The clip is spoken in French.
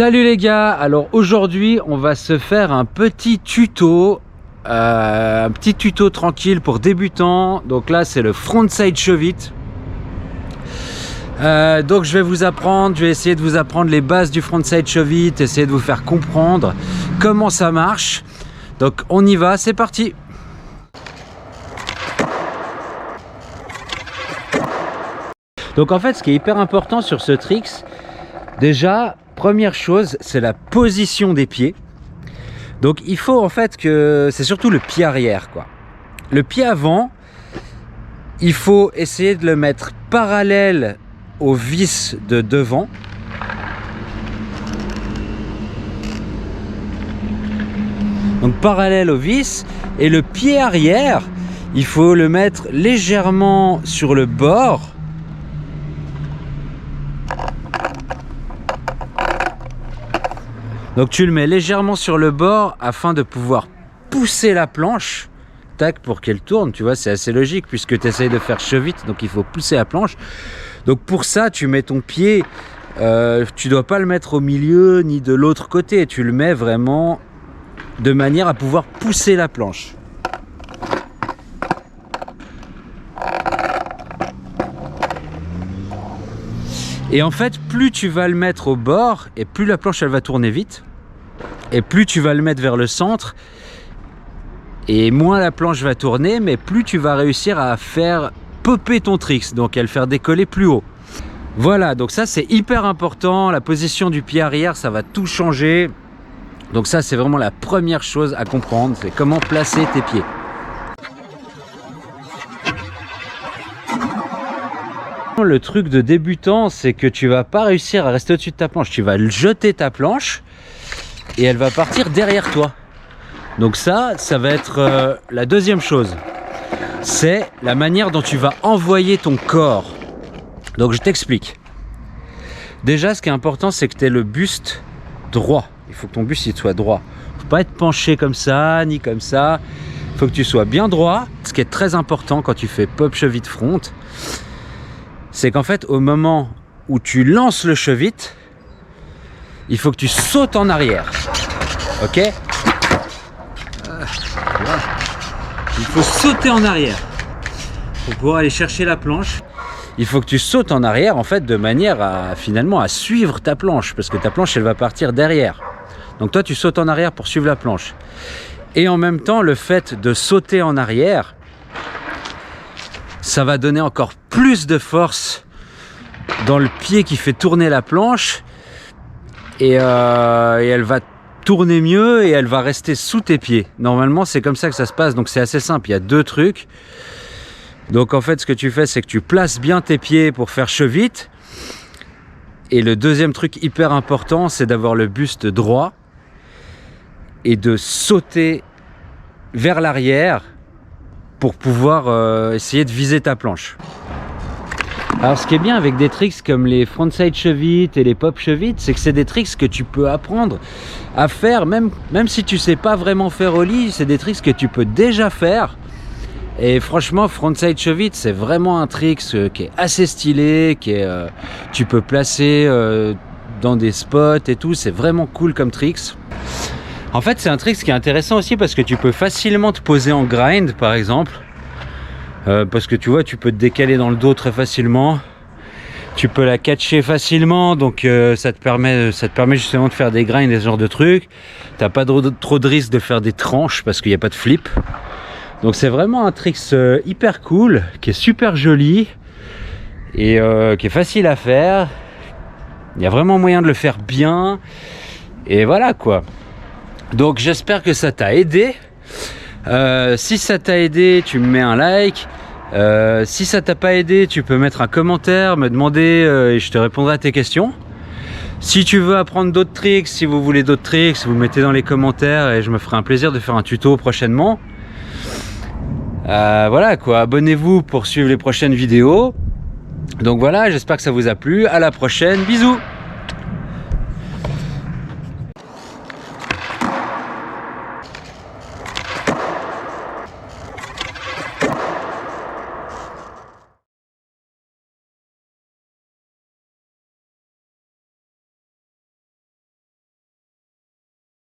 Salut les gars, alors aujourd'hui on va se faire un petit tuto tranquille pour débutants. Donc là c'est le frontside shove it. Donc je vais essayer de vous apprendre les bases du frontside shove it, essayer de vous faire comprendre comment ça marche. Donc on y va, c'est parti. Donc en fait ce qui est hyper important sur ce trick, déjà première chose, c'est la position des pieds. Donc il faut en fait que c'est surtout le pied arrière quoi. Le pied avant, il faut essayer de le mettre parallèle au vis de devant. Donc parallèle au vis, et le pied arrière, il faut le mettre légèrement sur le bord. Donc tu le mets légèrement sur le bord afin de pouvoir pousser la planche, tac, pour qu'elle tourne. Tu vois, c'est assez logique puisque tu essayes de faire shove it, donc il faut pousser la planche. Donc pour ça, tu mets ton pied, tu dois pas le mettre au milieu ni de l'autre côté. Tu le mets vraiment de manière à pouvoir pousser la planche. Et en fait, plus tu vas le mettre au bord, et plus la planche elle va tourner vite, et plus tu vas le mettre vers le centre, et moins la planche va tourner, mais plus tu vas réussir à faire popper ton tricks, donc à le faire décoller plus haut. Voilà, donc ça c'est hyper important, la position du pied arrière, ça va tout changer. Donc ça c'est vraiment la première chose à comprendre, c'est comment placer tes pieds. Le truc de débutant, c'est que tu vas pas réussir à rester au-dessus de ta planche. Tu vas jeter ta planche et elle va partir derrière toi. Donc ça va être la deuxième chose. C'est la manière dont tu vas envoyer ton corps. Donc je t'explique. Déjà, ce qui est important, c'est que tu aies le buste droit. Il faut que ton buste il soit droit. Il ne faut pas être penché comme ça, ni comme ça. Il faut que tu sois bien droit. Ce qui est très important quand tu fais pop shove it front, c'est qu'en fait, au moment où tu lances le shove it, il faut que tu sautes en arrière. Ok ? Il faut sauter en arrière pour pouvoir aller chercher la planche. Il faut que tu sautes en arrière en fait de manière à finalement à suivre ta planche, parce que ta planche elle va partir derrière. Donc toi tu sautes en arrière pour suivre la planche. Et en même temps, le fait de sauter en arrière, ça va donner encore plus de force dans le pied qui fait tourner la planche, et elle va tourner mieux et elle va rester sous tes pieds. Normalement c'est comme ça que ça se passe, donc c'est assez simple. Il y a deux trucs. Donc en fait ce que tu fais, c'est que tu places bien tes pieds pour faire shove it, et le deuxième truc hyper important, c'est d'avoir le buste droit et de sauter vers l'arrière pour pouvoir essayer de viser ta planche. Alors ce qui est bien avec des tricks comme les frontside shove it et les pop shove it, c'est que c'est des tricks que tu peux apprendre à faire même si tu sais pas vraiment faire ollie. C'est des tricks que tu peux déjà faire. Et franchement, frontside shove it, c'est vraiment un trick qui est assez stylé, tu peux placer dans des spots et tout. C'est vraiment cool comme tricks. En fait, c'est un trick qui est intéressant aussi parce que tu peux facilement te poser en grind, par exemple. Parce que tu vois, tu peux te décaler dans le dos très facilement. Tu peux la catcher facilement, donc ça te permet justement de faire des grinds et ce genre de trucs. T'as pas trop de risque de faire des tranches parce qu'il n'y a pas de flip. Donc c'est vraiment un trick hyper cool, qui est super joli et qui est facile à faire. Il y a vraiment moyen de le faire bien. Et voilà quoi. Donc j'espère que ça t'a aidé. Si ça t'a aidé, tu me mets un like. Si ça t'a pas aidé, tu peux mettre un commentaire, me demander et je te répondrai à tes questions. Si tu veux apprendre d'autres tricks, si vous voulez d'autres tricks, vous mettez dans les commentaires et je me ferai un plaisir de faire un tuto prochainement. Voilà quoi, abonnez-vous pour suivre les prochaines vidéos. Donc voilà, j'espère que ça vous a plu. À la prochaine, bisous.